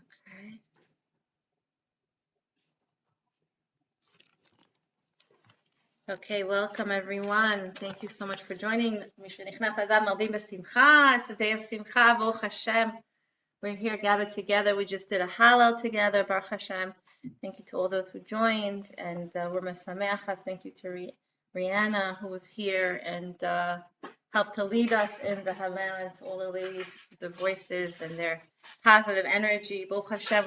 Okay. Okay, welcome everyone. Thank you so much for joining. It's a day of Simcha, Baruch Hashem. We're here gathered together. We just did a Hallel together, Baruch Hashem. Thank you to all those who joined, and we're Mesameachas. Thank you to Rihanna, who was here and helped to lead us in the Hallel, and to all the ladies, the voices and their positive energy. Baruch Hashem.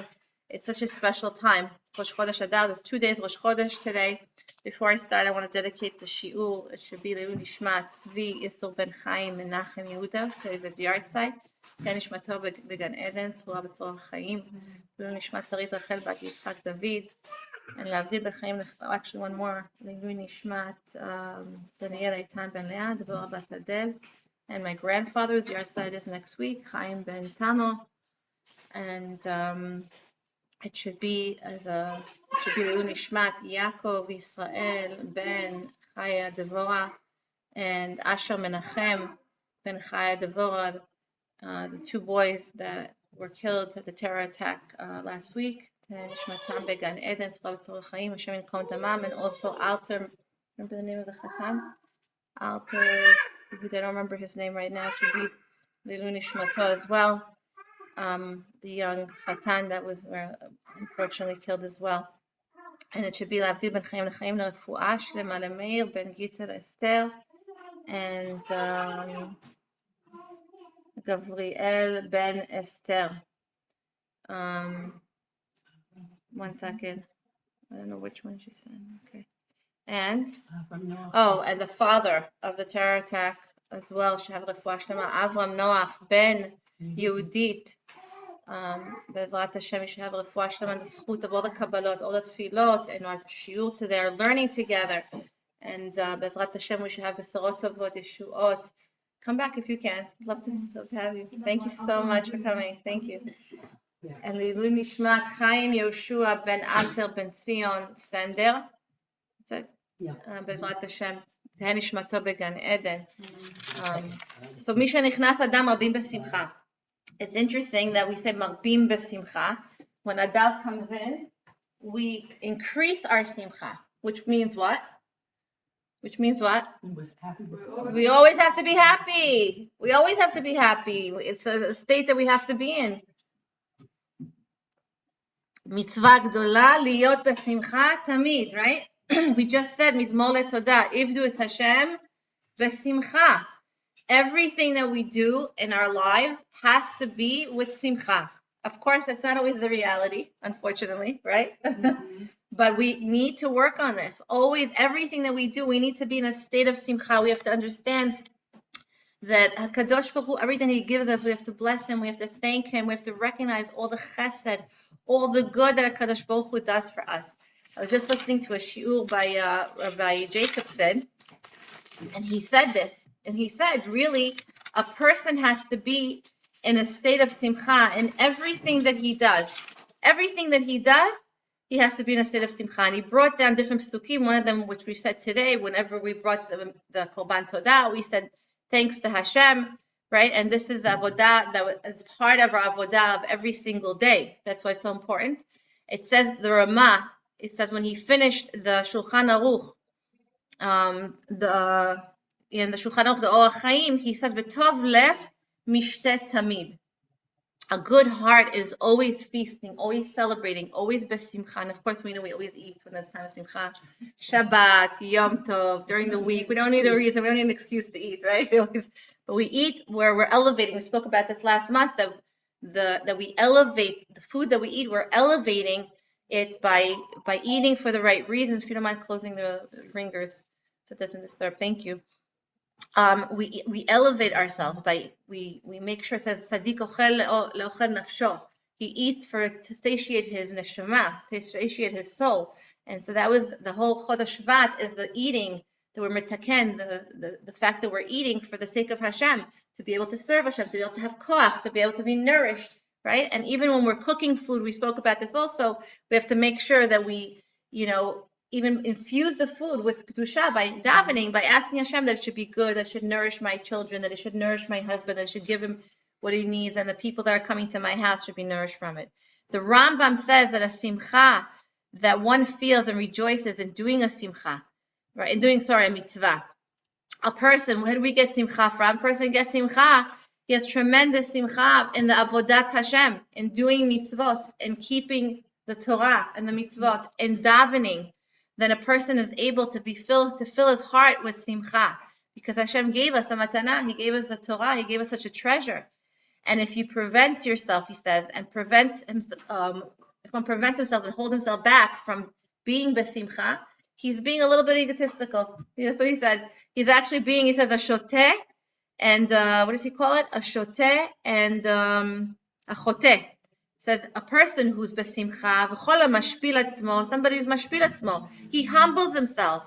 It's such a special time. Rosh Chodesh Adar. There's 2 days Rosh Chodesh today. Before I start, I want to dedicate the shiur. It should be Le'ilui Nishmat Tzvi Yisur Ben Chaim Menachem Yehuda. Today's at the yard site. תהא נשמתו בגן עדן, צרורה בצרור החיים. לעילוי נשמת שרית רחל בת יצחק דוד. And להבדיל בחיים, actually one more. לעילוי נשמת דניאל איתן בן לאה, דבורה בת אדל. And my grandfather's yard site is next week, Chaim ben Tamo. And it should be לעילוי נשמת יעקב ישראל ben Chaya Devora and Asher Menachem ben Chaya Devora, the 2 boys that were killed at the terror attack last week. And also Alter, remember the name of the Chatan? Alter, I don't remember his name right now. It should be Le'ilui Nishmato as well. The young Chatan that was unfortunately killed as well. And it should be Lavdi ben Chaim L'Chaim L'Refuah Shlema L'Meir ben Gitzel Esther and Gavriel ben Esther. 1 second. I don't know which one she said. Okay. And and the father of the terror attack as well. Should have Refuah Shlema Avram Noach ben Yehudit. Bezrat Hashem, we should have Refuah Shlema, the zchut of all the kabbalot, all the tefillot, and our shiur to their learning together. And Bezrat Hashem, we should have Besorot Tovot, Yeshuot. Come back if you can. Love to have you. Thank you so much for coming. Thank you. And Le'ilui Nishmat Chaim Yoshua ben Alter ben Zion Sender. That's it. Bezrat Hashem. תהא נשמתו בגן עדן. So מי שנכנס אדם מרבים בשמחה. It's interesting that we say marbim b'simcha. When Adar comes in, we increase our simcha, which means what? We always have to be happy. We always have to be happy. It's a state that we have to be in. Mitzvah gdola liyot b'simcha tamid, right? We just said mizmor letodah, ivdu et Hashem b'simcha. Everything that we do in our lives has to be with simcha. Of course, it's not always the reality, unfortunately, right? But we need to work on this. Always, everything that we do, we need to be in a state of simcha. We have to understand that HaKadosh Baruch Hu, everything He gives us, we have to bless Him, we have to thank Him, we have to recognize all the chesed, all the good that HaKadosh Baruch Hu does for us. I was just listening to a shiur by Rabbi Jacobson, and he said this. And he said, really, a person has to be in a state of simcha in everything that he does. Everything that he does, he has to be in a state of simcha. And he brought down different psukim. One of them, which we said today, whenever we brought the Korban Todah, we said, thanks to Hashem, right? And this is avodah that is part of our avodah of every single day. That's why it's so important. It says, the Ramah, it says when he finished the Shulchan Aruch, in the Shulchan Aruch, the Orach Chaim, he says, "V'tov lev mishtet tamid." A good heart is always feasting, always celebrating, always besimcha. And of course, we know we always eat when it's time of simcha. Shabbat, Yom Tov, during the week. We don't need a reason. We don't need an excuse to eat, right? But we eat where we're elevating. We spoke about this last month. That we elevate the food that we eat. We're elevating it by eating for the right reasons. If you don't mind closing the ringers so it doesn't disturb. Thank you. We elevate ourselves by we make sure it says tzaddik ochel leochel nafsho. He eats to satiate his neshama, to satiate his soul. And so that was the whole Chodesh Shvat, is the eating that we're mitaken, the fact that we're eating for the sake of Hashem, to be able to serve Hashem, to be able to have koach, to be able to be nourished, right? And even when we're cooking food, we spoke about this also, we have to make sure that we, even infuse the food with kedusha by davening, by asking Hashem that it should be good, that it should nourish my children, that it should nourish my husband, that it should give him what he needs, and the people that are coming to my house should be nourished from it. The Rambam says that a simcha that one feels and rejoices in doing a simcha, right? In doing, a mitzvah. A person, where do we get simcha from? A person gets simcha. He has tremendous simcha in the avodat Hashem, in doing mitzvot, in keeping the Torah and the mitzvot, in davening. Then a person is able to fill his heart with simcha, because Hashem gave us a matana. He gave us the Torah. He gave us such a treasure. And if you prevent yourself, he says, and if one prevents himself and hold himself back from being besimcha, he's being a little bit egotistical. That's what he said. He's actually being, he says, a shoteh, and what does he call it? A shoteh and a choteh. It says a person who's besimcha, v'chol mashpil atzmo, somebody who's mashpil atzmo. He humbles himself.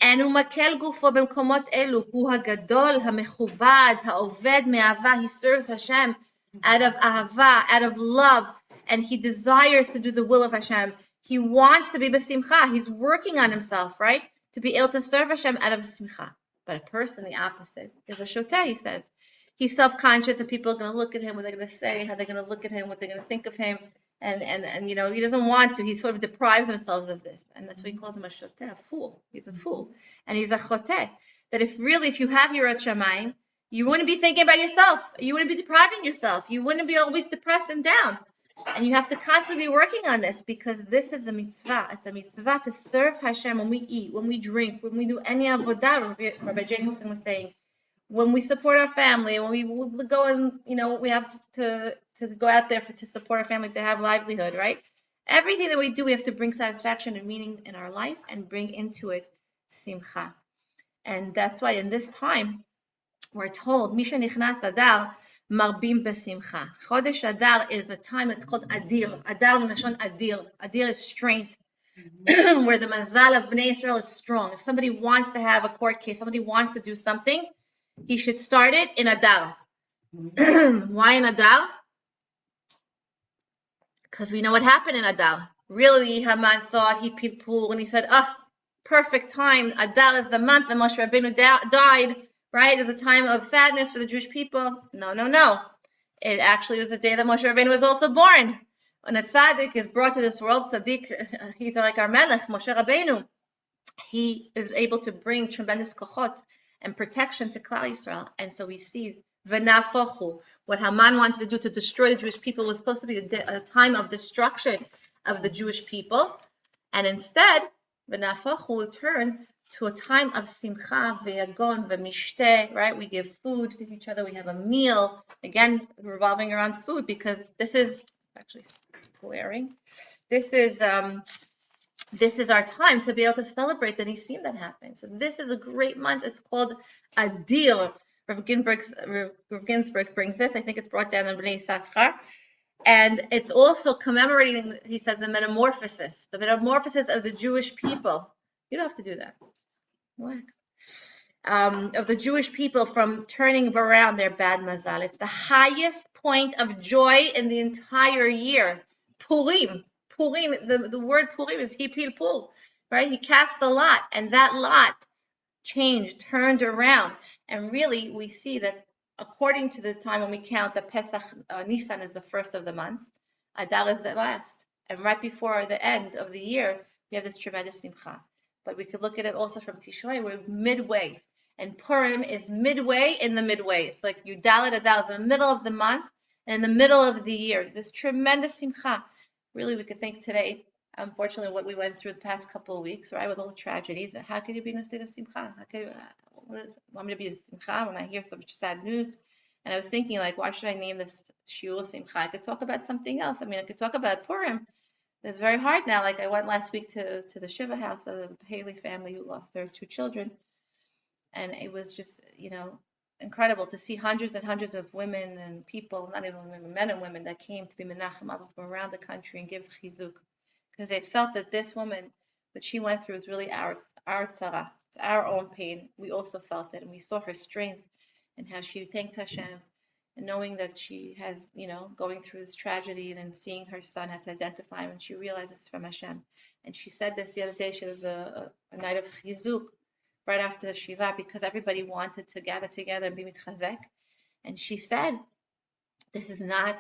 And הוא מקל גופו במקומות אלו, הוא הגדול, המכובד, העובד מאהבה. He serves Hashem out of ahava, out of love, and he desires to do the will of Hashem. He wants to be besimcha. He's working on himself, right? To be able to serve Hashem out of simcha. But a person, the opposite, is a shoteh, he says. He's self-conscious, and people are going to look at him, what they're going to say, how they're going to look at him, what they're going to think of him. And you know, he doesn't want to. He sort of deprives himself of this. And that's why he calls him a shoteh, a fool. He's a fool. And he's a choteh. That if you have Yirat Shamayim, you wouldn't be thinking about yourself. You wouldn't be depriving yourself. You wouldn't be always depressed and down. And you have to constantly be working on this, because this is a mitzvah. It's a mitzvah to serve Hashem when we eat, when we drink, when we do any avodah, Rabbi Jacobson was saying. When we support our family, when we go and, you know, we have to go out there to support our family, to have livelihood, right? Everything that we do, we have to bring satisfaction and meaning in our life and bring into it simcha. And that's why in this time, we're told, Misha Nichnas Adar, Marbim Besimcha. Chodesh Adar is a time, it's called Adir. Adar Nashon Adir. Adir is strength, where the mazal of Bnei Israel is strong. If somebody wants to have a court case, somebody wants to do something, he should start it in Adar. Why in Adar? Because we know what happened in Adar. Really, Haman thought he pilpul, and he said, perfect time. Adar is the month that Moshe Rabbeinu died, right? It was a time of sadness for the Jewish people. No. It actually was the day that Moshe Rabbeinu was also born. When a tzaddik is brought to this world, tzaddik, he's like our melech, Moshe Rabbeinu. He is able to bring tremendous kochot and protection to Klal Yisrael. And so we see v'nafochu, what Haman wanted to do to destroy the Jewish people was supposed to be a time of destruction of the Jewish people. And instead, v'nafochu turned to a time of simcha, v'yagon, v'mishteh, right? We give food to each other, we have a meal, again, revolving around food, because this is, actually glaring, this is our time to be able to celebrate the nisim that happened. So this is a great month. It's called Adir. Rav Ginsburg brings this. I think it's brought down in Bnei Yissaschar. And it's also commemorating, he says, the metamorphosis of the Jewish people. You don't have to do that. What? Of the Jewish people from turning around their bad mazal. It's the highest point of joy in the entire year. Purim, the word Purim is hipil pul, right? He cast a lot, and that lot changed, turned around. And really, we see that according to the time when we count, the Pesach, Nisan is the first of the month, Adar is the last. And right before the end of the year, we have this tremendous simcha. But we could look at it also from Tishrei, we're midway. And Purim is midway in the midway. It's like Yudalet Adar, it's in the middle of the month and in the middle of the year. This tremendous simcha. Really, we could think today, unfortunately, what we went through the past couple of weeks, right, with all the tragedies. How can you be in a state of simcha? How can you want me to be in simcha when I hear so much sad news? And I was thinking, like, why should I name this shiur simcha? I could talk about something else. I mean, I could talk about Purim. It's very hard now. Like, I went last week to the Shiva house of the Haley family who lost their 2 children. And it was just, incredible to see hundreds and hundreds of women and people, not even women, men and women that came to be menachem from around the country and give chizuk, because they felt that this woman, what she went through, is really our tzara. It's our own pain. We also felt it, and we saw her strength and how she thanked Hashem, and knowing that she has, going through this tragedy, and then seeing her son have to identify him, and she realized it's from Hashem. And she said this the other day. She was a night of chizuk, right after the Shiva, because everybody wanted to gather together and be mitchazek. And she said, this is not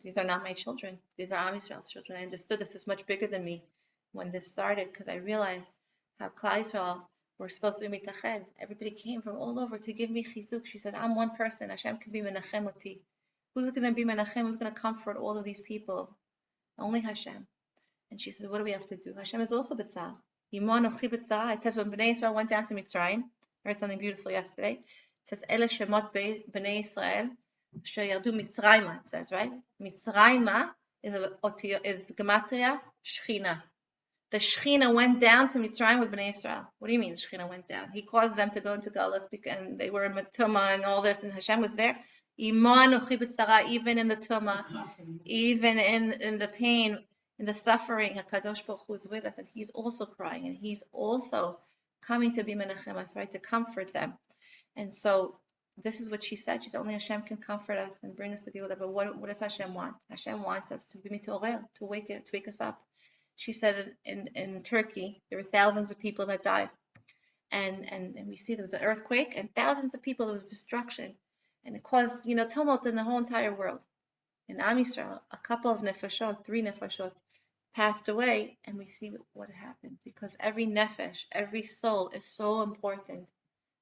these are not my children. These are Am Yisrael's children. I understood this was much bigger than me when this started because I realized how Klal Yisrael were supposed to be mitached. Everybody came from all over to give me chizuk. She said, I'm one person. Hashem can be menachem oti. Who's going to be menachem? Who's going to comfort all of these people? Only Hashem. And she said, what do we have to do? Hashem is also b'tzal. It says when Bnei Israel went down to Mitzrayim, I heard something beautiful yesterday. It says, Ele Shemot Bnei Israel, Sheyardu Mitzrayma, it says, right? Mitzrayma is Gematria Shechina. The Shechina went down to Mitzrayim with Bnei Israel. What do you mean the Shechina went down? He caused them to go into Galus and they were in Tumah and all this, and Hashem was there. Even in the Tumah, even in the pain, in the suffering, HaKadosh Baruch Hu is with us, and He's also crying, and He's also coming to be menachem us, right, to comfort them. And so this is what she said. She said, only Hashem can comfort us and bring us to Geulah. But what does Hashem want? Hashem wants us to be mitorer, to wake us up. She said in Turkey, there were thousands of people that died. And we see there was an earthquake, and thousands of people, there was destruction. And it caused, tumult in the whole entire world. In Am Yisrael, a couple of nefashot, 3 nefashot, passed away, and we see what happened. Because every nefesh, every soul is so important,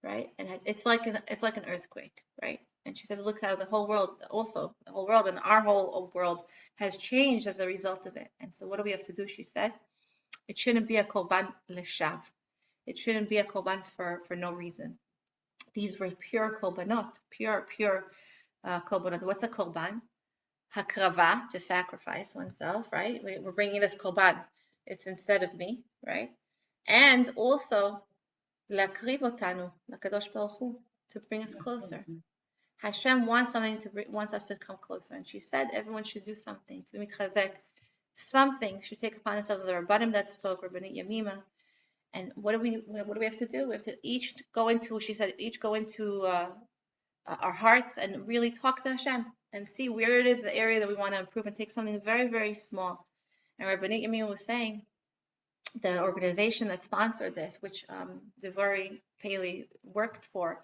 right? And it's like an earthquake, right? And she said, look how the whole world and our whole world has changed as a result of it. And so what do we have to do? She said, it shouldn't be a korban leshav. It shouldn't be a korban for no reason. These were pure korbanot, pure korbanot. What's a korban? Hakrava, to sacrifice oneself, right? We're bringing this korban. It's instead of me, right? And also, lakriv otanu, lakadosh baruch Hu, to bring us closer. Hashem wants us to come closer. And she said everyone should do something, to mitchazek. Something should take upon themselves. The Rabbanim that spoke, Rabbanit Yamima. And what do we have to do? We have to each go into our hearts and really talk to Hashem and see where it is the area that we want to improve and take something very, very small. And Rabbanit Yamima was saying, the organization that sponsored this, which Devari Paley worked for,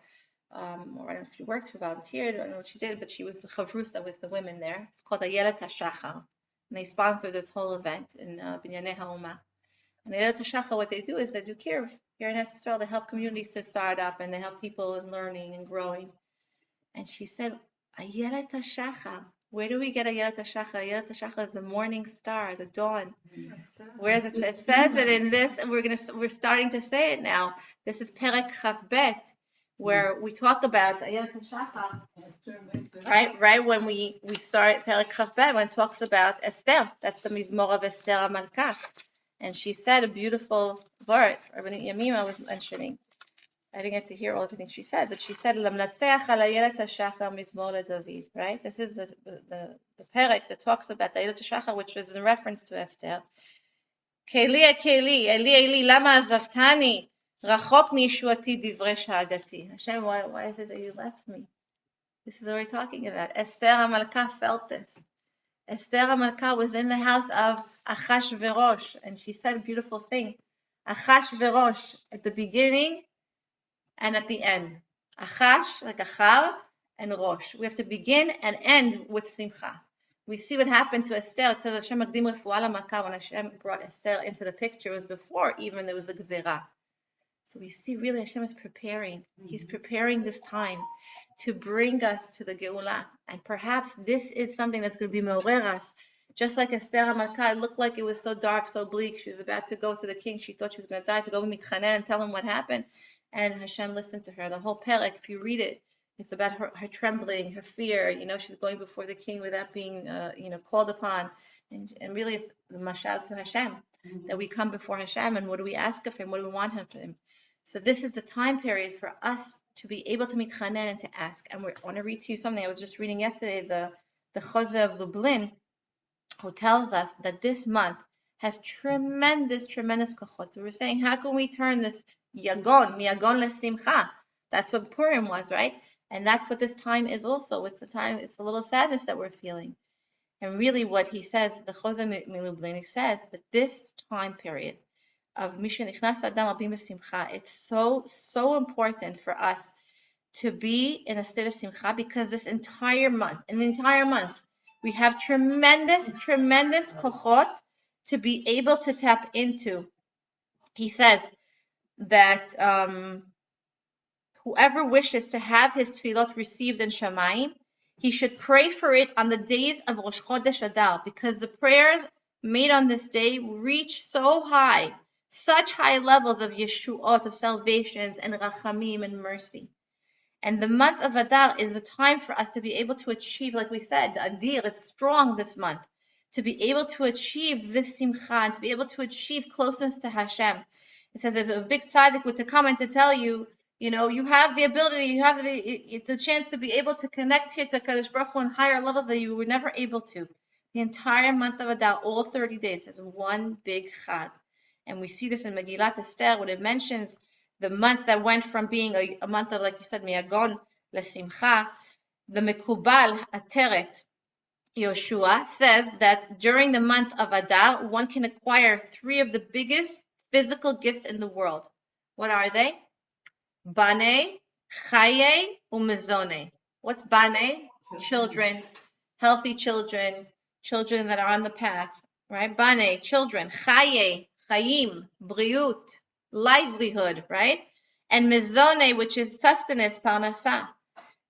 or I don't know if she worked or volunteered, I don't know what she did, but she was chavrusa with the women there. It's called Ayelet HaShachar, and they sponsored this whole event in Binyanei HaUmah. And Ayelet HaShachar, what they do is they do kiruv here in Eretz Yisrael. They help communities to start up, and they help people in learning and growing. And she said, Ayelet HaShachar. Where do we get Ayelet HaShachar? Ayelet HaShachar is the morning star, the dawn. Where is it? It says it in this, and we're starting to say it now. This is Perek Chav Bet, where we talk about Ayelet HaShachar. Right when we start Perek Chav Bet, when it talks about Esther. That's the Mizmor of Esther HaMalka. And she said a beautiful word. Rabbanit Yamima was mentioning. I didn't get to hear all everything she said, but she said, "Lamnatzeach al Ayelet HaShachar Mizmor leDavid." Right? This is the perek that talks about the Ayelet HaShachar, which is in reference to Esther. Keli, Eli, lama azavtani, rachok miyeshuati divrei shahadati. Hashem, why is it that you left me? This is what we're talking about. Esther HaMalka felt this. Esther HaMalka was in the house of Achashverosh, and she said a beautiful thing. Achashverosh, at the beginning and at the end. Achash, like Achar, and Rosh. We have to begin and end with Simcha. We see what happened to Esther. It says Hashem Magdim Refuah LaMalka. When Hashem brought Esther into the picture, it was before even there was a Gezerah. So we see really Hashem is preparing. He's preparing this time to bring us to the Geulah. And perhaps this is something that's going to be Me'orer us. Just like Esther HaMalka, it looked like it was so dark, so bleak. She was about to go to the king. She thought she was going to die, to go with Mitchanen and tell him what happened. And Hashem listened to her. The whole perek, if you read it, it's about her trembling, her fear. She's going before the king without being, called upon. And really, it's the mashal to Hashem, that we come before Hashem, and what do we ask of Him? What do we want of Him? So this is the time period for us to be able to mitchanen and to ask. And I want to read to you something I was just reading yesterday. The Chozeh of Lublin, who tells us that this month has tremendous kochot. So we're saying, how can we turn this miyagon lesimcha? That's what Purim was, right? And that's what this time is also. It's a little sadness that we're feeling. And really what he says, the Chozeh Lublin, he says that this time period of Misha Nichnas Adam Al Bim Simcha, it's so important for us to be in a state of simcha, because this entire month, We have tremendous kochot to be able to tap into. He says that whoever wishes to have his tefillot received in Shamayim, he should pray for it on the days of Rosh Chodesh Adar, because the prayers made on this day reach so high, such high levels of yeshuot, of salvations, and rachamim, and mercy. And the month of Adar is the time for us to be able to achieve, like we said, the Adir, it's strong this month, to be able to achieve this Simcha, and to be able to achieve closeness to Hashem. It says if a big tzaddik were to come and to tell you, you have the ability, you have the chance to be able to connect here to Kadosh Baruch Hu on higher levels that you were never able to. The entire month of Adar, all 30 days, is one big Chag. And we see this in Megillat Esther, when it mentions the month that went from being a month of, like you said, Miyagon, Lesimcha. The Mekubal Ateret Yoshua says that during the month of Adar, one can acquire 3 of the biggest physical gifts in the world. What are they? Bane, Chaye, Umezone. What's Bane? Children, healthy children, children that are on the path, right? Bane, children. Chaye, Chayim, Briut, livelihood, right? And Mezone, which is sustenance, Parnasa.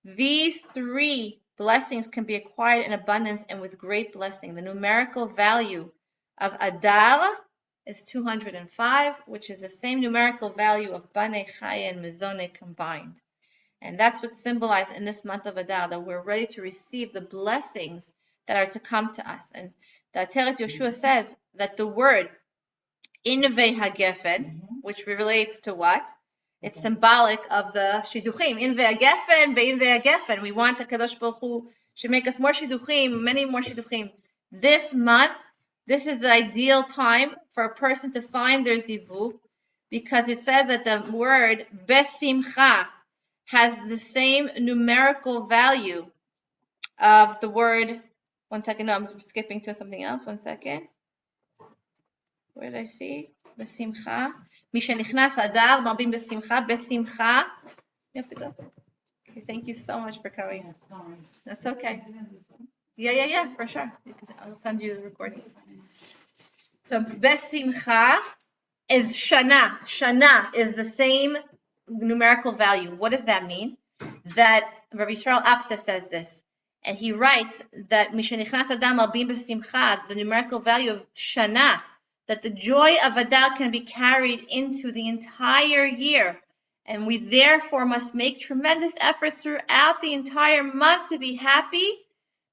These 3 blessings can be acquired in abundance and with great blessing. The numerical value of Adar is 205, which is the same numerical value of Bane, Chaye, and Mezone combined. And that's what's symbolized in this month of Adar, that we're ready to receive the blessings that are to come to us. And the Ateret Yoshua says that the word Inve HaGefen, which relates to what? It's symbolic of the Shidduchim. Inve HaGefen, Be'inve HaGefen. We want the Kadosh Baruch Hu should make us more Shidduchim, many more Shidduchim. This month, this is the ideal time for a person to find their zivug, because it says that the word Besimcha has the same numerical value of the word. One second, no, I'm skipping to something else. One second. Where did I see? Besimcha. Mishenichnas Adar, Marbim Besimcha. Besimcha. You have to go. Okay, thank you so much for coming. That's okay. Yeah, for sure. I'll send you the recording. So Besimcha is Shana. Shana is the same numerical value. What does that mean? That Rabbi Yisrael Apta says this, and he writes that Mishenichnas Adam Albim Besimcha, the numerical value of Shana, that the joy of Adar can be carried into the entire year, and we therefore must make tremendous efforts throughout the entire month to be happy,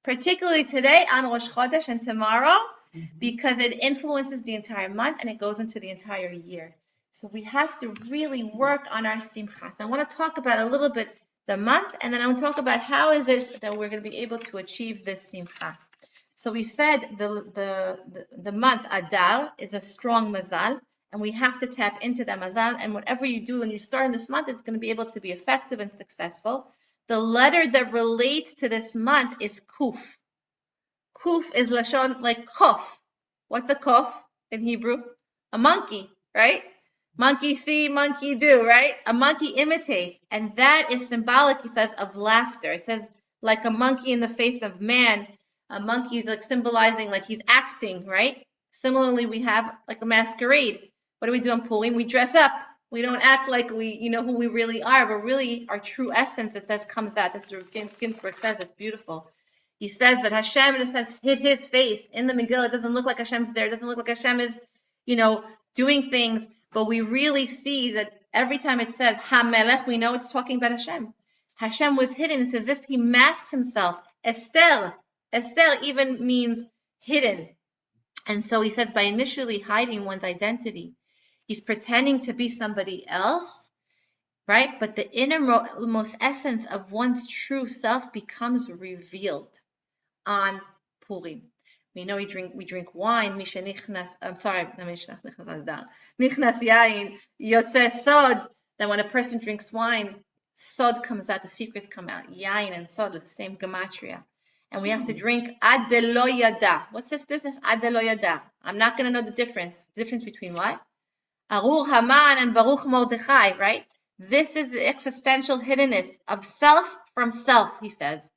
particularly today on Rosh Chodesh and tomorrow, because it influences the entire month and it goes into the entire year. So we have to really work on our simcha. So I want to talk about a little bit the month, and then I want to talk about how is it that we're going to be able to achieve this simcha. So we said the month Adar is a strong mazal, and we have to tap into that mazal, and whatever you do when you start in this month, it's going to be able to be effective and successful. The letter that relates to this month is Kuf. Kuf is Lashon, like Kof. What's a Kof in Hebrew? A monkey, right? Monkey see, monkey do, right? A monkey imitates. And that is symbolic, he says, of laughter. It says, like a monkey in the face of man. A monkey is like symbolizing, like he's acting, right? Similarly, we have like a masquerade. What do we do on Purim? We dress up. We don't act like we, who we really are, but really our true essence, it says, comes out. This is what Ginsburg says. It's beautiful. He says that Hashem, in a sense, hid his face in the Megillah. It doesn't look like Hashem's there. It doesn't look like Hashem is, doing things. But we really see that every time it says HaMelech, we know it's talking about Hashem. Hashem was hidden. It's as if he masked himself. Esther even means hidden. And so he says by initially hiding one's identity, he's pretending to be somebody else, right? But the innermost essence of one's true self becomes revealed on Purim. We know we drink wine. Nichnas yain, yotze sod. That when a person drinks wine, sod comes out, the secrets come out. Yain and sod are the same gematria. And we have to drink ad de lo yada. What's this business? Ad de lo yada. I'm not going to know the difference. The difference between what? Arur Haman and Baruch Mordechai, right? This is the existential hiddenness of self from self, he says.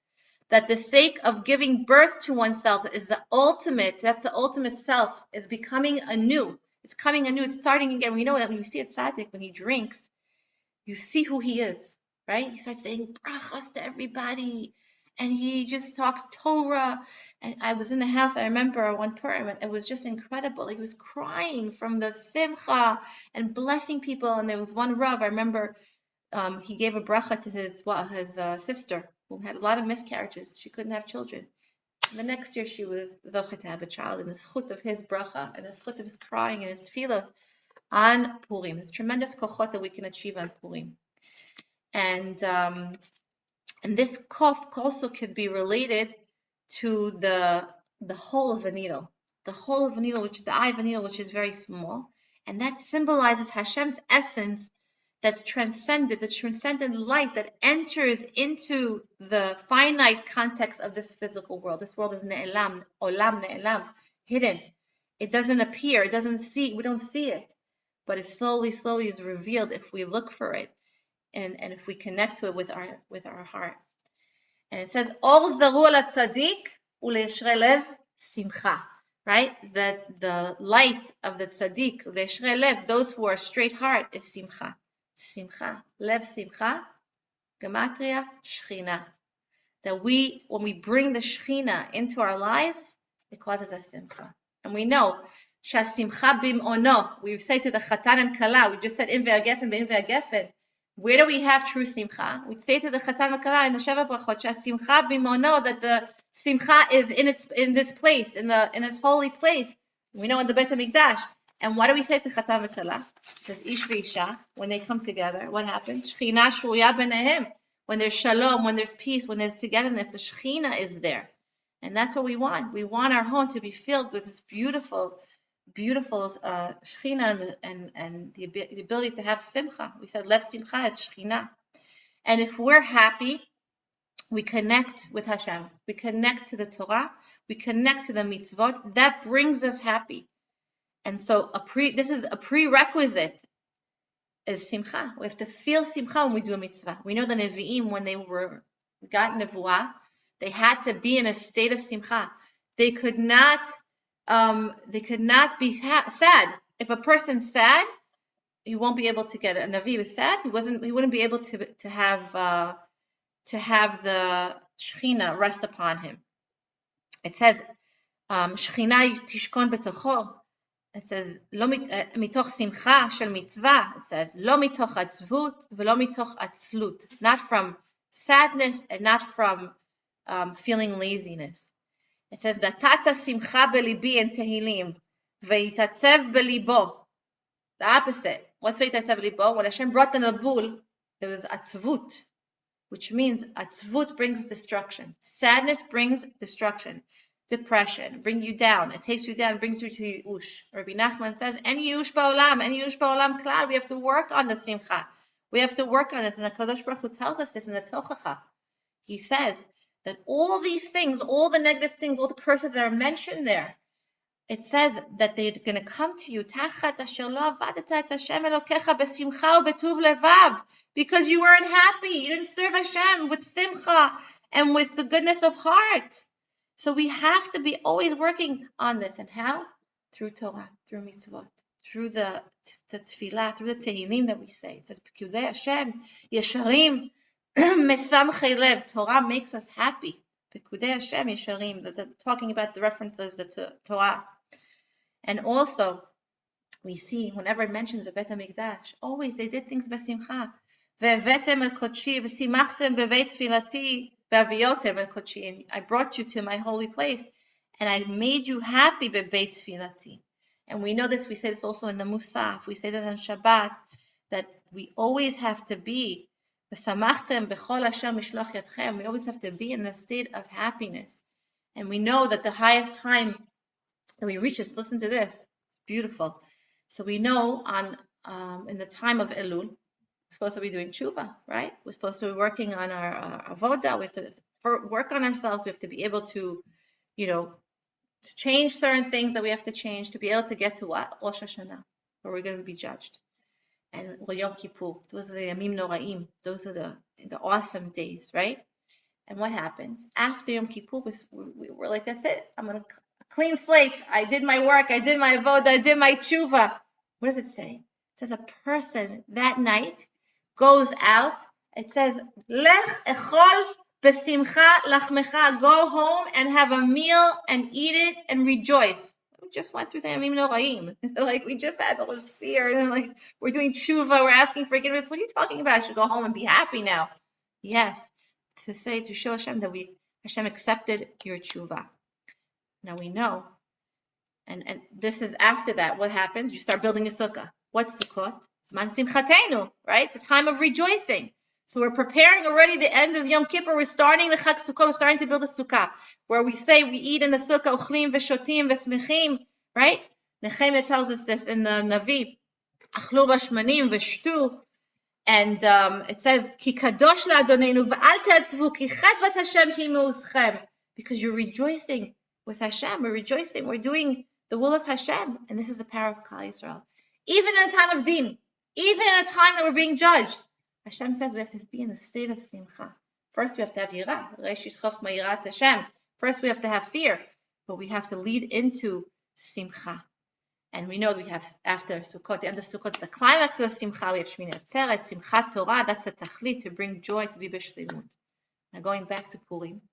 that the sake of giving birth to oneself is the ultimate, that's the ultimate self, is becoming anew. It's coming anew, it's starting again. We know that when you see a tzaddik, when he drinks, you see who he is, right? He starts saying brachas to everybody, and he just talks Torah. And I was in the house, I remember one Purim, and it was just incredible. He was crying from the simcha and blessing people. And there was one Rav, I remember, he gave a bracha to his sister who had a lot of miscarriages. She couldn't have children. And the next year she was zocheh to have a child, and the zchut of his bracha, and the zchut of his crying and his tefillos on Purim. There's tremendous kochot that we can achieve on Purim. And this kof also could be related to the hole of a needle. The hole of a needle, which is the eye of a needle, which is very small. And that symbolizes Hashem's essence that's transcended, the transcendent light that enters into the finite context of this physical world. This world is ne'elam, olam ne'elam, hidden. It doesn't appear, we don't see it. But it slowly is revealed if we look for it and if we connect to it with our heart. And it says, Or zaru la tzaddik u'le'yeshrei lev simcha. Right? That the light of the tzaddik, le'yeshrei lev, those who are straight heart, is simcha. Simcha. Lev simcha, gematria, shechina. That when we bring the shechina into our lives, it causes us simcha. And we know, Shasimcha bim'ono. We say to the chatan and kala, we just said in ve'agefen, be'in ve'agefen. Where do we have true simcha? We say to the chatan and kala in the Sheva Brachot, Shasimcha bim'ono, that the simcha is in this place, in this holy place. We know in the Beit HaMikdash. And what do we say to chatan and kala? Because ish ve'isha, when they come together, what happens? Shechina shruya b'nehem. When there's shalom, when there's peace, when there's togetherness, the shechina is there. And that's what we want. We want our home to be filled with this beautiful shechina and the ability to have simcha. We said lev simcha is shechina. And if we're happy, we connect with Hashem. We connect to the Torah. We connect to the mitzvot. That brings us happy. And so this is a prerequisite is simcha. We have to feel simcha when we do a mitzvah. We know the Nevi'im, when they got nevuah, they had to be in a state of simcha. They could not be sad. If a person's sad, he won't be able to get it. A Navi was sad, he wouldn't be able to have the Shechina rest upon him. It says, Shechina tishkon betocho. It says, lo mitoch simcha shel mitzvah. It says, lo mitoch atzvut v'lo mitoch atzlut. Not from sadness and not from feeling laziness. It says, Datata simcha belibi in Tehillim, ve'itatzev belibo. The opposite. What's ve'itatzev belibo? When Hashem brought the Nabul, there was atzvut, which means atzvut brings destruction. Sadness brings destruction. Depression, bring you down. It takes you down, brings you to Yush. Rabbi Nachman says, En Yush ba'olam klal. We have to work on the simcha. We have to work on it. And the Kadosh Baruch Hu tells us this in the Tochacha. He says that all these things, all the negative things, all the curses that are mentioned there, it says that they're going to come to you tachat asher lo avadat et Hashem Elokecha besimcha ubetuv levav, because you weren't happy. You didn't serve Hashem with simcha and with the goodness of heart. So we have to be always working on this. And how? Through Torah, through mitzvot, through the tefillah, through the tehillim that we say. It says, Pekudei Hashem, Yesharim, Mesamchei Lev. Torah makes us happy. Pekudei Hashem, Yesharim. Talking about the references to Torah. And also, we see, whenever it mentions the Beit HaMikdash, always they did things besimcha. Ve'evetem el kodshi, v'simachtem beveit tefilati, I brought you to my holy place, and I made you happy bebeit tefilati. And we know this, we say this also in the Musaf, we say that on Shabbat, that we always have to be, we always have to be in a state of happiness. And we know that the highest time that we reach is, listen to this, it's beautiful. So we know in the time of Elul, we're supposed to be doing tshuva, right? We're supposed to be working on our avoda. We have to work on ourselves. We have to be able to, to change certain things that we have to change to be able to get to what? Rosh Hashanah, where we're going to be judged. And Yom Kippur, those are the Yamim Noraim. Those are the awesome days, right? And what happens? After Yom Kippur, we're like, that's it. I'm going to clean slate. I did my work. I did my avoda. I did my tshuva. What does it say? It says a person that night goes out. It says, Lech echol besimcha lachmecha. Go home and have a meal and eat it and rejoice. We just went through the Yamim Noraim. Like, we just had all this fear. And like, we're doing tshuva. We're asking forgiveness. What are you talking about? I should go home and be happy now. Yes. To say, to show Hashem that Hashem accepted your tshuva. Now we know, and this is after that. What happens? You start building a sukkah. What's Sukkot? Zman Simchatenu, right? It's a time of rejoicing. So we're preparing already the end of Yom Kippur. We're starting the Chag Sukkot. We're starting to build a sukkah, where we say we eat in the sukkah, uchlim v'shotim v'smechim, right? Nehemiah tells us this in the Navi. Achlu b'shmanim v'shtu. And it says, Ki kadosh la'adonenu v'al te'atzvu ki chedvat Hashem hi me'uschem. Because you're rejoicing with Hashem. We're rejoicing. We're doing the will of Hashem. And this is the power of Klal Yisrael. Even in a time of din, even in a time that we're being judged, Hashem says we have to be in a state of simcha. First, we have to have yirah. Reishis chof ma'irat Hashem. First, we have to have fear. But we have to lead into simcha. And we know we have, after Sukkot, the end of Sukkot, it's the climax of Simcha. We have Shmini Atzeret, Simchat Torah. That's the tachlit, to bring joy, to be b'shleimut. Now going back to Purim,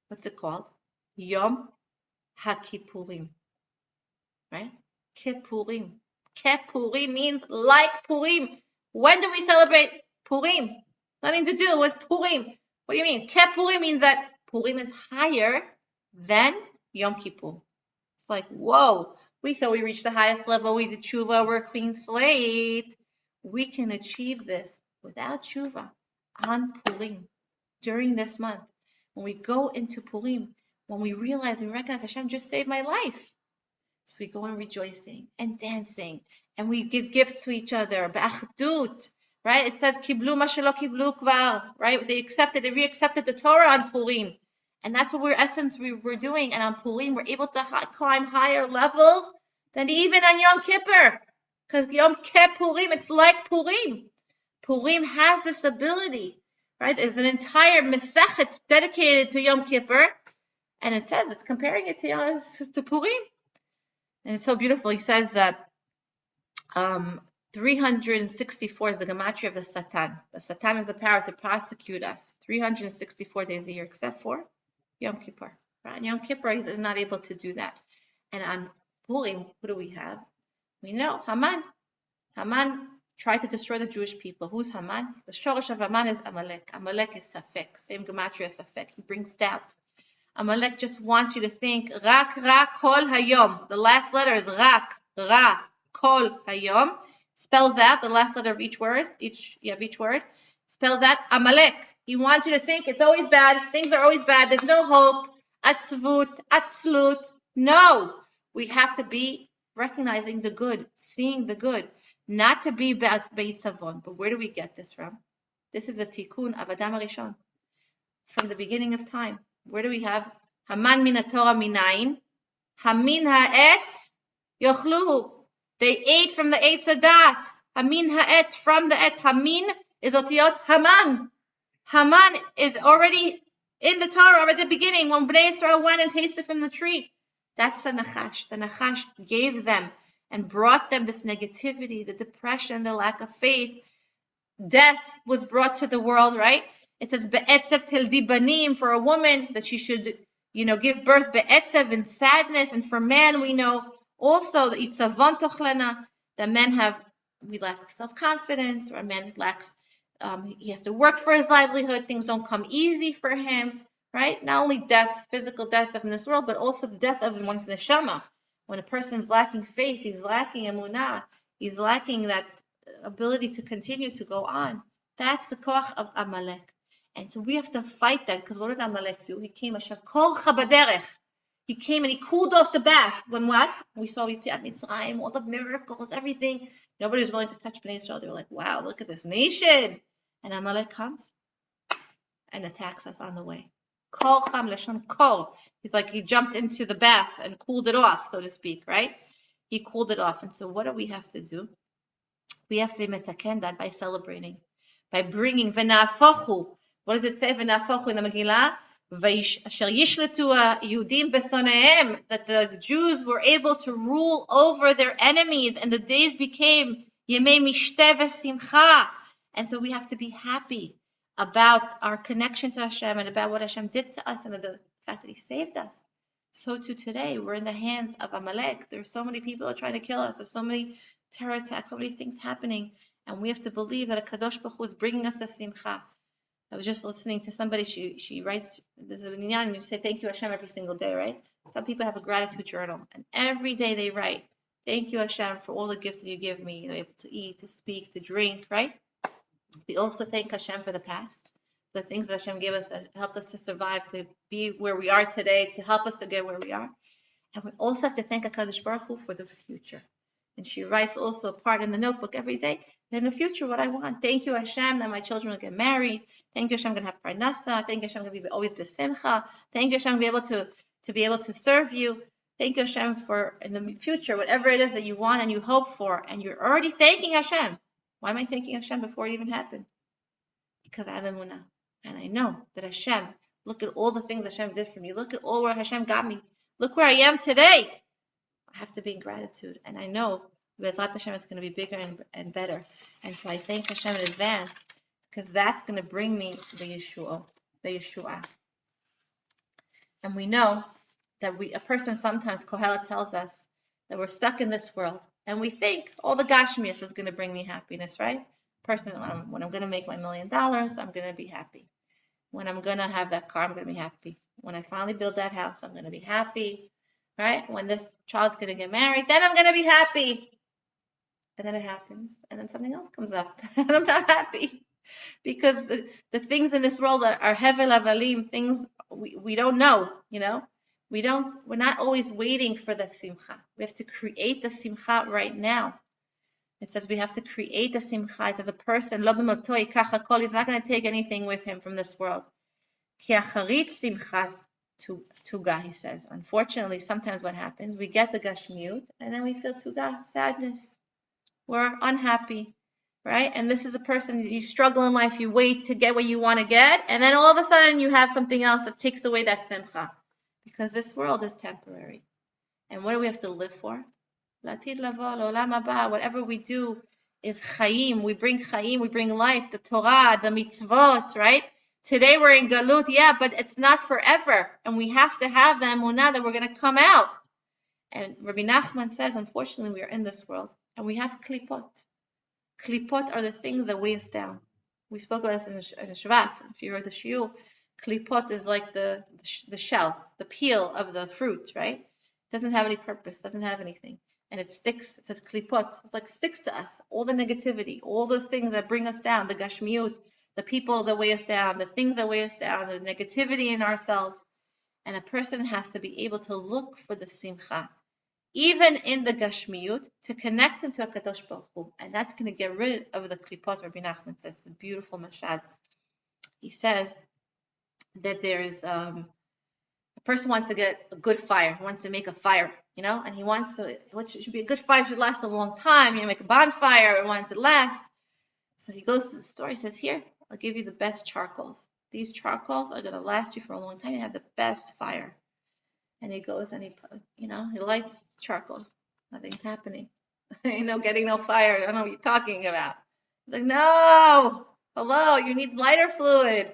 what's it called? Yom HaKippurim, right? Kippurim. Kippurim means like Purim. When do we celebrate Purim? Nothing to do with Purim. What do you mean? Kippurim means that Purim is higher than Yom Kippur. It's like, whoa, we thought we reached the highest level. We did tshuva, we're a clean slate. We can achieve this without tshuva on Purim during this month. When we go into Purim, when we realize and recognize Hashem just saved my life. So we go on rejoicing and dancing, and we give gifts to each other. B'achdut, right? It says, Kiblu ma shelo kiblu kvar, right? They re-accepted the Torah on Purim. And that's what we're doing. And on Purim, we're able to climb higher levels than even on Yom Kippur. Because Yom Kippurim, it's like Purim. Purim has this ability, right? There's an entire Masechet dedicated to Yom Kippur. And it says, it's comparing it to Purim. And it's so beautiful. He says that 364 is the gematria of the Satan. The Satan has the power to prosecute us 364 days a year, except for Yom Kippur. Right? On Yom Kippur, he's not able to do that. And on Purim, what do we have? We know Haman. Haman tried to destroy the Jewish people. Who's Haman? The shorosh of Haman is Amalek. Amalek is Safek. Same gematria as Safek. He brings doubt. Amalek just wants you to think Rak Ra Kol Hayom. The last letter is Rak Ra Kol Hayom. Spells out the last letter of each word. Each word spells out Amalek. He wants you to think it's always bad. Things are always bad. There's no hope. Atzvut, atzlut. No. We have to be recognizing the good, seeing the good. Not to be beitzavon. But where do we get this from? This is a tikkun of Adam HaRishon. From the beginning of time. Where do we have? Haman min haTorah minayin. Hamin ha'etz yochluhu. They ate from the Eitz Hadat. Hamin ha'etz, from the etz. Hamin is otiyot Haman. Haman is already in the Torah at the beginning when Bnei Israel went and tasted from the tree. That's the Nachash. The Nachash gave them and brought them this negativity, the depression, the lack of faith. Death was brought to the world, right? It says be'etzev tildi banim, for a woman that she should, give birth be'etzev in sadness, and for man we know also the itzavon tochlena, that we lack self-confidence, or a man lacks. He has to work for his livelihood. Things don't come easy for him, right? Not only death, physical death in this world, but also the death of one's neshama. When a person's lacking faith, he's lacking emunah, he's lacking that ability to continue to go on. That's the koach of Amalek. And so we have to fight that, because what did Amalek do? He came, he came and he cooled off the bath. When what? We saw Yetziat Mitzrayim, all the miracles, everything. Nobody was willing to touch Bnei Israel. They were like, wow, look at this nation. And Amalek comes and attacks us on the way. Kol cham leshon kol. He's like, he jumped into the bath and cooled it off, so to speak, right? He cooled it off. And so what do we have to do? We have to be metaken that by celebrating, by bringing v'nafochu. What does it say in the Megillah? Asher yishletu Yehudim besonehem, that the Jews were able to rule over their enemies, and the days became yemei mishteh v'simcha. And so we have to be happy about our connection to Hashem and about what Hashem did to us and the fact that He saved us. So too today, we're in the hands of Amalek. There are so many people that are trying to kill us. There's so many terror attacks, so many things happening, and we have to believe that a Kadosh Baruch Hu is bringing us the simcha. I was just listening to somebody, she writes, there's a minyan, you say thank you Hashem every single day, right? Some people have a gratitude journal, and every day they write, thank you Hashem for all the gifts that you give me, able to eat, to speak, to drink, right? We also thank Hashem for the past, the things that Hashem gave us that helped us to survive, to be where we are today, to help us to get where we are. And we also have to thank HaKadosh Baruch Hu for the future. And she writes also a part in the notebook every day. In the future, what I want. Thank you, Hashem, that my children will get married. Thank you, Hashem, I'm going to have parnasa. Thank you, Hashem, I'm going to be always besimcha. Thank you, Hashem, I'm going to be able to serve you. Thank you, Hashem, for in the future, whatever it is that you want and you hope for, and you're already thanking Hashem. Why am I thanking Hashem before it even happened? Because I have emunah. And I know that Hashem, look at all the things Hashem did for me. Look at all where Hashem got me. Look where I am today. I have to be in gratitude. And I know, Bezrat Hashem, it's going to be bigger and better. And so I thank Hashem in advance, because that's going to bring me the Yeshua. And we know that a person sometimes, Kohelet tells us, that we're stuck in this world. And we think all the Gashmias is going to bring me happiness, right? Person, when I'm going to make my $1 million, I'm going to be happy. When I'm going to have that car, I'm going to be happy. When I finally build that house, I'm going to be happy. Right? When this child's going to get married, then I'm going to be happy. And then it happens. And then something else comes up. And I'm not happy. Because the things in this world are hevel avalim, things we don't know, you know? We're not always waiting for the simcha. We have to create the simcha right now. It says we have to create the simcha. It says a person, lo b'motoi kacha kol, he's not going to take anything with him from this world. Ki acharit simcha tuga, he says. Unfortunately, sometimes what happens, we get the gashmiut, and then we feel tuga, sadness. We're unhappy, right? And this is a person, you struggle in life, you wait to get what you want to get, and then all of a sudden you have something else that takes away that simcha. Because this world is temporary. And what do we have to live for? Latid lavo, l'olam haba. Whatever we do is chayim. We bring chayim, we bring life, the Torah, the mitzvot, right? Today we're in galut, yeah, but it's not forever. And we have to have the emunah that we're going to come out. And Rabbi Nachman says, unfortunately, we are in this world. And we have klipot. Klipot are the things that weigh us down. We spoke about this in the Shvat. If you heard the shiur, klipot is like the shell, the peel of the fruit, right? It doesn't have any purpose, doesn't have anything. And it sticks, it says klipot, it's like sticks to us. All the negativity, all those things that bring us down, the gashmiut, the people that weigh us down, the things that weigh us down, the negativity in ourselves. And a person has to be able to look for the simcha, even in the gashmiut, to connect him to a Kadosh Baruch Hu. And that's going to get rid of the klipot. Rabbi Nachman says, it's a beautiful mashal. He says that there is a person wants to get a good fire, wants to make a fire, you know, and it should be a good fire, it should last a long time, you know, make a bonfire, and wants it to last. So he goes to the store, he says, here, I'll give you the best charcoals. These charcoals are going to last you for a long time. You have the best fire. And he goes and he lights charcoals. Nothing's happening. Getting no fire. I don't know what you're talking about. He's like, no, hello, you need lighter fluid.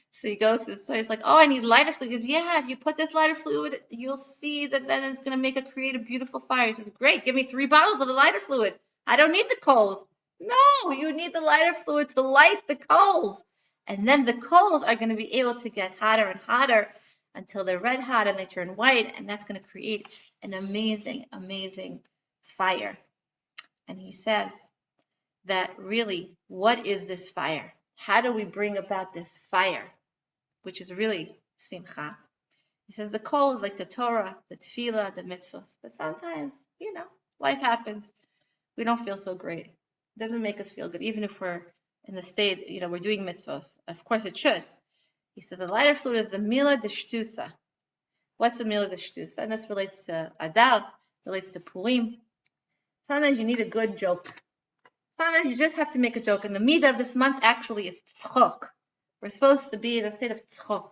So he goes to the store. He's like, oh, I need lighter fluid. He goes, yeah, if you put this lighter fluid, you'll see that then it's going to create a beautiful fire. He says, great, give me 3 bottles of the lighter fluid. I don't need the coals. No, you need the lighter fluid to light the coals. And then the coals are going to be able to get hotter and hotter until they're red hot and they turn white. And that's going to create an amazing, amazing fire. And he says that really, what is this fire? How do we bring about this fire, which is really simcha? He says the coal is like the Torah, the tefillah, the mitzvahs. But sometimes, life happens. We don't feel so great. It doesn't make us feel good, even if we're in the state, we're doing mitzvahs. Of course it should. He said the lighter fluid is the milah d'shtusa. What's the milah d'shtusa? And this relates to Adar, relates to Purim. Sometimes you need a good joke. Sometimes you just have to make a joke. And the midah of this month actually is tzchok. We're supposed to be in a state of tzchok.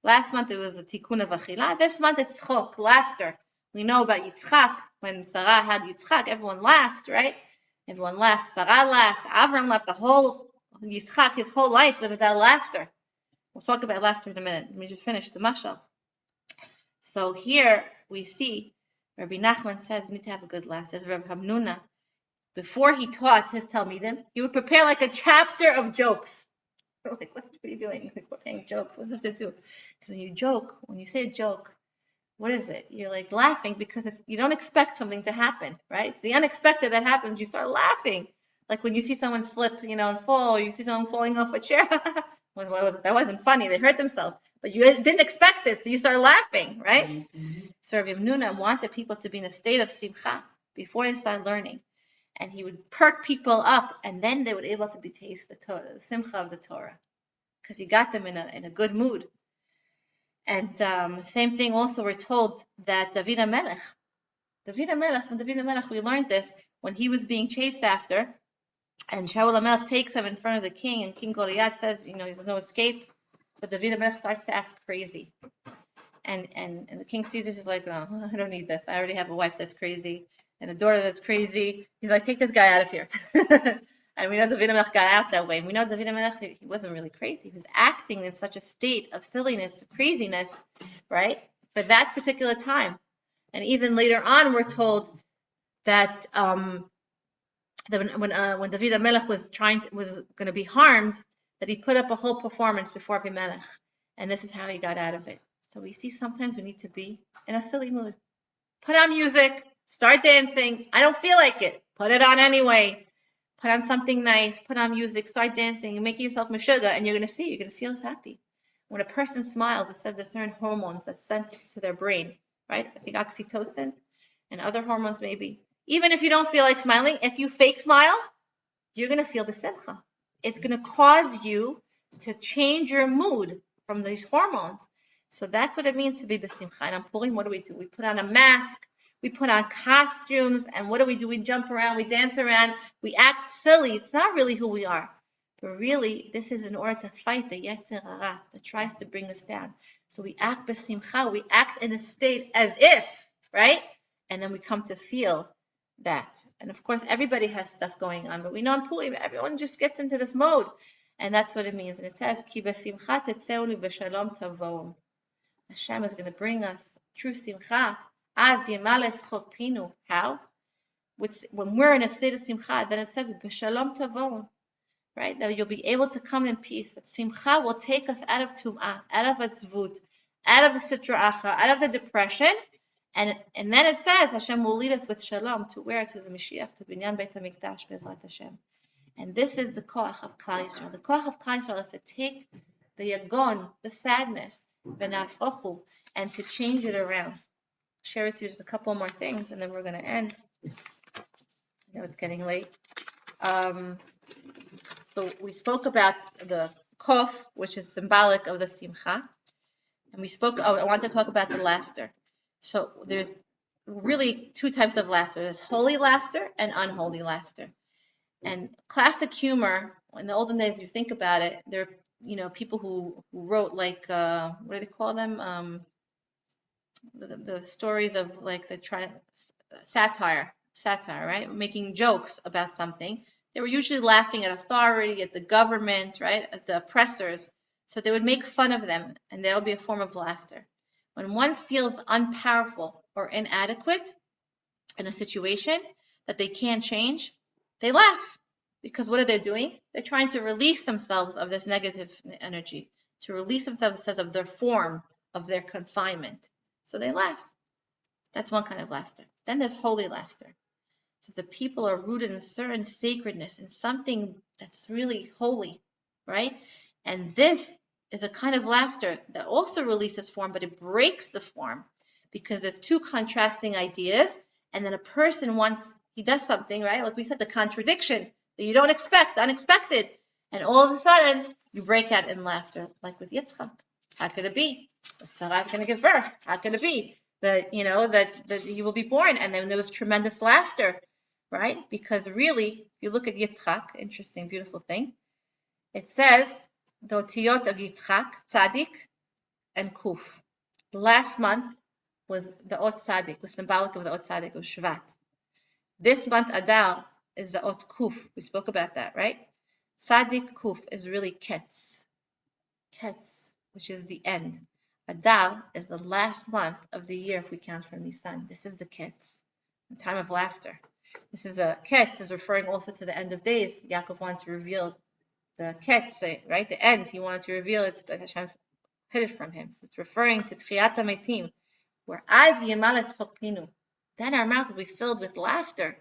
Last month it was a tikkun of achila. This month it's tzchok, laughter. We know about Yitzchak. When Sarah had Yitzchak, everyone laughed, right? Everyone laughed. Sarah laughed. Avram laughed. The whole Yitzchak, his whole life was about laughter. We'll talk about laughter in a minute. Let me just finish the mashal. So here we see Rabbi Nachman says we need to have a good laugh. Says Rabbi Hamnuna, before he taught his Talmidim, he would prepare like a chapter of jokes. Like, what are you doing? Like, we're playing jokes. What do you have to do? So you joke. When you say a joke, what is it? You're like laughing because you don't expect something to happen, right? It's the unexpected that happens. You start laughing. Like when you see someone slip, and fall, or you see someone falling off a chair. That wasn't funny. They hurt themselves. But you didn't expect it, so you start laughing, right? Mm-hmm. So Rabbi Nuna wanted people to be in a state of simcha before they start learning. And he would perk people up, and then they would be able to taste the Torah, the simcha of the Torah, because he got them in a good mood. And same thing also, we're told that David HaMelech, we learned this when he was being chased after, and Shaul HaMelech takes him in front of the king, and King Goliath says, there's no escape. So David HaMelech starts to act crazy. And the king sees this, he's like, no, I don't need this. I already have a wife that's crazy and a daughter that's crazy. He's like, take this guy out of here. And we know David HaMelech got out that way. And we know David HaMelech, he wasn't really crazy. He was acting in such a state of silliness, craziness, right? For that particular time. And even later on, we're told that when David HaMelech was going to be harmed, that he put up a whole performance before Abimelech. And this is how he got out of it. So we see sometimes we need to be in a silly mood. Put on music, start dancing. I don't feel like it. Put it on anyway. Put on something nice, put on music, start dancing, and make yourself meshuga, and you're going to feel happy. When a person smiles, it says there's certain hormones that's sent to their brain, right? I think oxytocin and other hormones maybe. Even if you don't feel like smiling, if you fake smile, you're going to feel the simcha. It's going to cause you to change your mood from these hormones. So that's what it means to be besimcha. And on Purim, what do? We put on a mask. We put on costumes, and what do? We jump around, we dance around, we act silly. It's not really who we are. But really, this is in order to fight the Yetzer Hara that tries to bring us down. So we act besimcha, we act in a state as if, right? And then we come to feel that. And of course, everybody has stuff going on, but we know in Purim, everyone just gets into this mode. And that's what it means. And it says, Ki besimcha tetzeu v'shalom tavoum. Hashem is going to bring us true simcha. As Yemales Chokpinu. How? When we're in a state of simcha, then it says B'shalom Tavon, right? That you'll be able to come in peace. That simcha will take us out of tum'ah, out of atzvut, out of the sitra acha, out of the depression, and then it says Hashem will lead us with shalom to where? To the Mashiach, to Binyan Beit HaMikdash Be'ezrat Hashem. And this is the koach of Klal Yisrael. The koach of Klal Yisrael is to take the yagon, the sadness, v'nafrochu, and to change it around. Share with you just a couple more things, and then we're going to end. I know it's getting late. So we spoke about the kof, which is symbolic of the simcha, and I want to talk about the laughter. So there's really two types of laughter. There's holy laughter and unholy laughter. And classic humor, in the olden days, if you think about it, there are people who wrote like what do they call them? The stories of like satire, right? Making jokes about something. They were usually laughing at authority, at the government, right? At the oppressors. So they would make fun of them, and there will be a form of laughter. When one feels unpowerful or inadequate in a situation that they can't change, they laugh. Because what are they doing? They're trying to release themselves of this negative energy, to release themselves of their form, of their confinement. So they laugh. That's one kind of laughter. Then there's holy laughter. So the people are rooted in certain sacredness, in something that's really holy, right? And this is a kind of laughter that also releases form, but it breaks the form because there's two contrasting ideas, and then a person he does something, right? Like we said, the contradiction that you don't expect, the unexpected, and all of a sudden you break out in laughter, like with Yitzchak. How could it be? Sarah's going to give birth. How could it be that you will be born? And then there was tremendous laughter, right? Because really, if you look at Yitzchak, interesting, beautiful thing. It says the otiyot of Yitzchak, Tzadik, and Kuf. The last month was the Ot Tzadik, was symbolic of the Ot Tzadik of Shvat. This month, Adar, is the Ot Kuf. We spoke about that, right? Tzadik Kuf is really Ketz. Ketz, which is the end. Adar is the last month of the year if we count from Nisan. This is the Ketz, the time of laughter. This is a Ketz, is referring also to the end of days. Yaakov wanted to reveal the Ketz, right? The end. He wanted to reveal it, but Hashem hid it from him. So it's referring to Tchiyat HaMetim, where Az Yemalas Chokpinu. Then our mouth will be filled with laughter,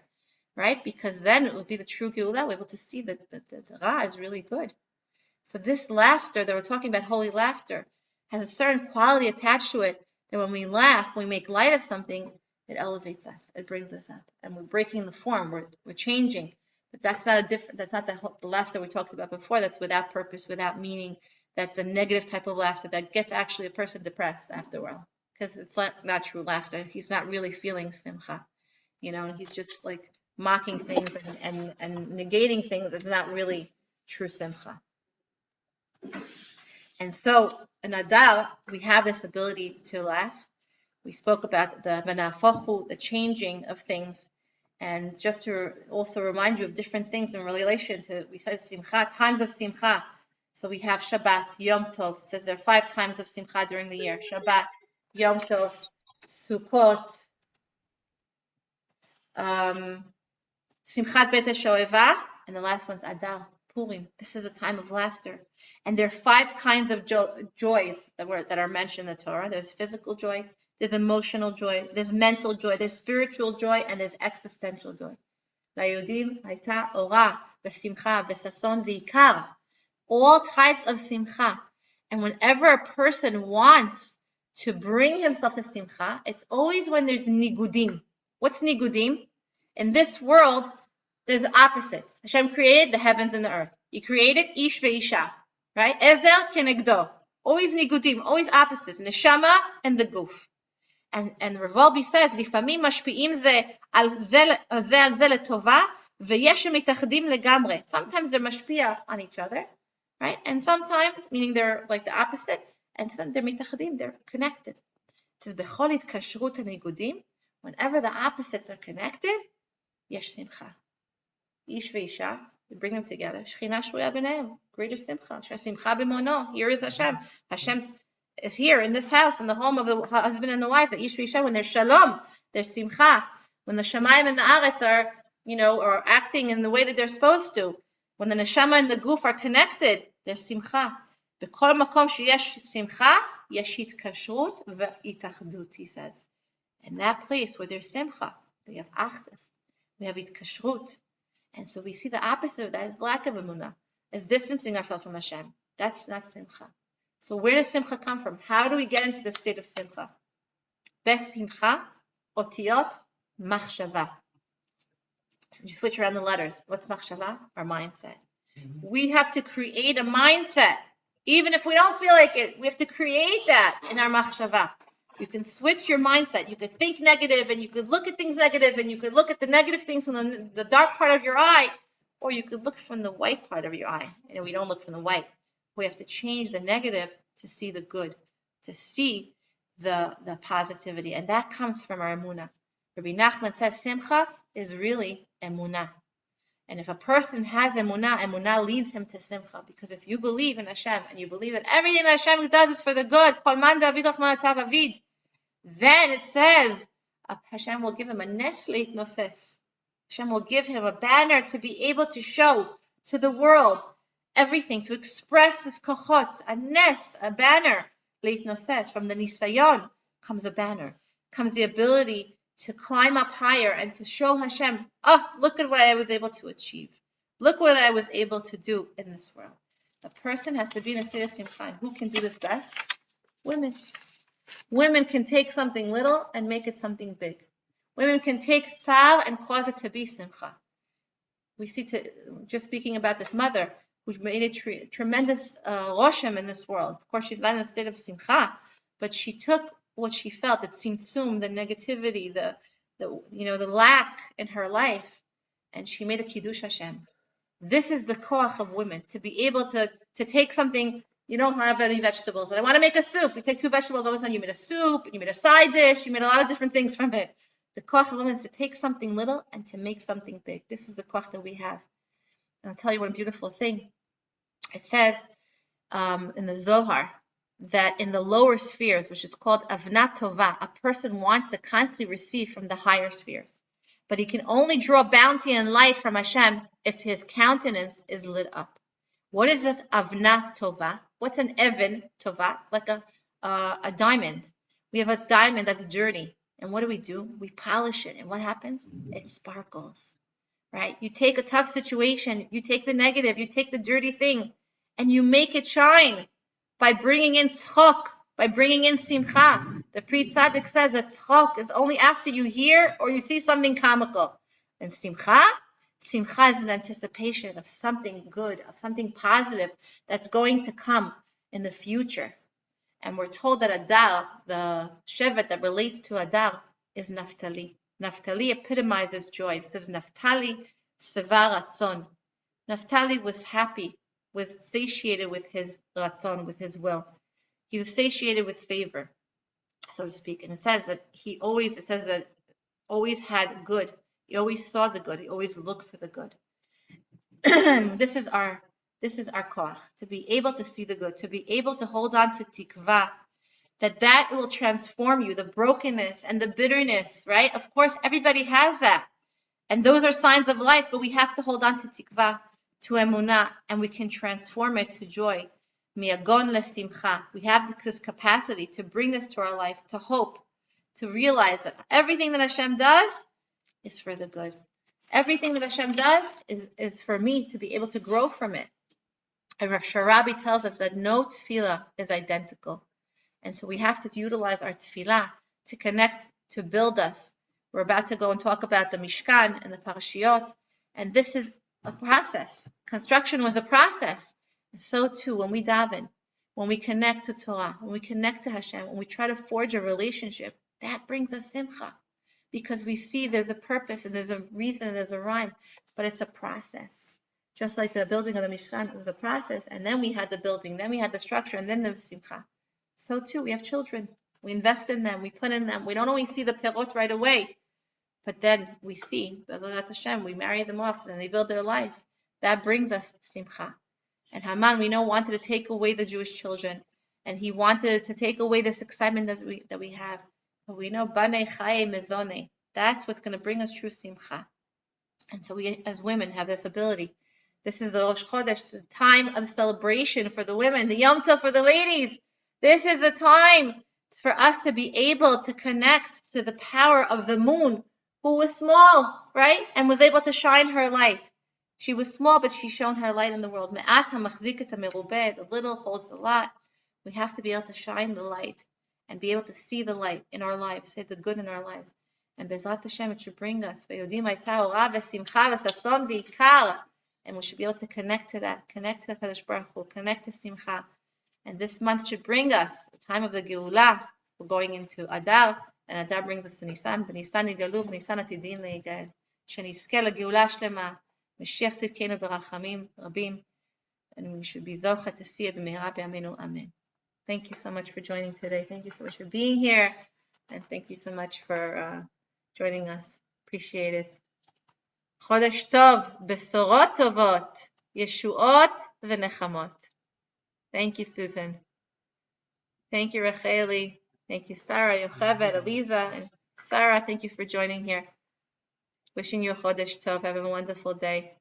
right? Because then it will be the true Geulah. We're able to see that the Ra is really good. So this laughter that we're talking about, holy laughter, has a certain quality attached to it that when we laugh, when we make light of something, it elevates us, it brings us up, and we're breaking the form, we're changing. But that's not the laughter we talked about before. That's without purpose, without meaning. That's a negative type of laughter that gets actually a person depressed after a while, because it's not true laughter. He's not really feeling simcha, and he's just like mocking things and negating things. It's not really true simcha. And so in Adar, we have this ability to laugh. We spoke about the v'nahafochu, the changing of things. And just to also remind you of different things in relation to, we said Simcha, times of Simcha. So we have Shabbat, Yom Tov. It says there are 5 times of Simcha during the year. Shabbat, Yom Tov, Sukkot, Simchat Bet HaShoeva, and the last one's Adar, Purim. This is a time of laughter. And there are 5 kinds of joys that are mentioned in the Torah. There's physical joy, there's emotional joy, there's mental joy, there's spiritual joy, and there's existential joy. Layudim hayta ora v'simcha v'sason v'ikar. All types of simcha. And whenever a person wants to bring himself to simcha, it's always when there's nigudim. What's nigudim? In this world, there's opposites. Hashem created the heavens and the earth. He created ish ve'isha, right? Ezer kenegdo. Always nigudim, always opposites. Neshama and the guf. And Rav Wolbe says, לפעמים משפיעים זה על זה לטובה, ויש שמתאחדים לגמרי. Sometimes they're משפיע on each other, right? And sometimes, meaning they're like the opposite, and some they're מתאחדים, they're connected. It says, בכל התקשרות הניגודים, whenever the opposites are connected, יש שמחה. איש ואישה, we bring them together. שכינה שרויה ביניהם, greater שמחה. שהשמחה במעונו, here is Hashem. Hashem is here in this house, in the home of the husband and the wife, the ish v'isha, when there's shalom, there's simcha. When the shamayim and the aretz are acting in the way that they're supposed to. When the neshama and the guf are connected, there's simcha. B'kol makom sheyesh simcha, yesh hitkashrut v'itachdut, he says. In that place where there's simcha, we have achdus, we have itkashrut. And so we see the opposite of that is lack of emunah, is distancing ourselves from Hashem. That's not simcha. So where does simcha come from? How do we get into the state of simcha? Besimcha, otiyot, machshava. So you switch around the letters. What's machshava? Our mindset. We have to create a mindset. Even if we don't feel like it, we have to create that in our machshava. You can switch your mindset. You could think negative, and you could look at things negative, and you could look at the negative things from the dark part of your eye, or you could look from the white part of your eye. And we don't look from the white. We have to change the negative to see the good, to see the positivity. And that comes from our emunah. Rabbi Nachman says simcha is really emunah. And if a person has emunah, emunah leads him to simcha. Because if you believe in Hashem, and you believe that everything that Hashem does is for the good, then it says Hashem will give him a neslit noses. Hashem will give him a banner to be able to show to the world everything, to express this kochot, a nes, a banner. Leitnoses, from the nisayon comes a banner, comes the ability to climb up higher and to show Hashem, look at what I was able to achieve. Look what I was able to do in this world. A person has to be in a state of simcha. Who can do this best? Women. Women can take something little and make it something big. Women can take tzar and cause it to be simcha. We see, just speaking about this mother, who made a tremendous roshem in this world. Of course, she's not in a state of simcha, but she took what she felt, the tzimtzum, the negativity, the lack in her life, and she made a kiddush Hashem. This is the koach of women, to be able to take something, you don't have any vegetables, but I want to make a soup. You take 2 vegetables, all of a sudden you made a soup, you made a side dish, you made a lot of different things from it. The koach of women is to take something little and to make something big. This is the koach that we have. And I'll tell you one beautiful thing. It says in the Zohar that in the lower spheres, which is called avnat tova, a person wants to constantly receive from the higher spheres. But he can only draw bounty and light from Hashem if his countenance is lit up. What is this avnat tova? What's an even tova? Like a diamond. We have a diamond that's dirty. And what do? We polish it. And what happens? It sparkles. Right? You take a tough situation, you take the negative, you take the dirty thing, and you make it shine by bringing in tzchok, by bringing in simcha. The Pri Tzaddik says that tzchok is only after you hear or you see something comical. And simcha is an anticipation of something good, of something positive that's going to come in the future. And we're told that Adar, the shevet that relates to Adar, is Naphtali. Naphtali epitomizes joy. It says Naphtali seva ratzon. Naphtali was happy, was satiated with his ratzon, with his will. He was satiated with favor, so to speak. And it says that always had good. He always saw the good. He always looked for the good. This is our koach, to be able to see the good, to be able to hold on to tikva, that will transform you, the brokenness and the bitterness, right? Of course, everybody has that. And those are signs of life, but we have to hold on to tikva, to emunah, and we can transform it to joy. Miagon lesimcha. We have this capacity to bring this to our life, to hope, to realize that everything that Hashem does is for the good. Everything that Hashem does is for me to be able to grow from it. And Rav Sharabi tells us that no tefillah is identical. And so we have to utilize our tefillah to connect, to build us. We're about to go and talk about the Mishkan and the Parashiyot. And this is a process. Construction was a process. And so too, when we daven, when we connect to Torah, when we connect to Hashem, when we try to forge a relationship, that brings us simcha. Because we see there's a purpose and there's a reason and there's a rhyme. But it's a process. Just like the building of the Mishkan, it was a process. And then we had the building, then we had the structure, and then there was simcha. So too, we have children. We invest in them. We put in them. We don't always see the perot right away. But then we see, Hashem, we marry them off and they build their life. That brings us simcha. And Haman, we know, wanted to take away the Jewish children. And he wanted to take away this excitement that we have. But we know, Banei Chaye Mezone. That's what's going to bring us true simcha. And so we, as women, have this ability. This is the Rosh Chodesh, the time of celebration for the women, the Yom Tov for the ladies. This is a time for us to be able to connect to the power of the moon, who was small, right? And was able to shine her light. She was small, but she shone her light in the world. The little holds a lot. We have to be able to shine the light and be able to see the light in our lives, see the good in our lives. And Bezrat Hashem, it should bring us. And we should be able to connect to that, connect to Kadosh Baruch Hu, connect to Simcha. And this month should bring us the time of the Geulah. We're going into Adar, and Adar brings us to Nisan. B'Nisan yigalu, b'Nisan atidin le'yigael. Shenizke legeulah shlema, Mashiach tzidkenu berachamim rabim. And we should be zocha to see it b'mehera b'yameinu. Amen. Thank you so much for joining today. Thank you so much for being here. And thank you so much for joining us. Appreciate it. Chodesh tov, besorot tovot, yeshuot v'nechamot. Thank you, Susan. Thank you, Racheli. Thank you, Sarah, Yocheved, Eliza, and Sarah. Thank you for joining here. Wishing you a Chodesh Tov. Have a wonderful day.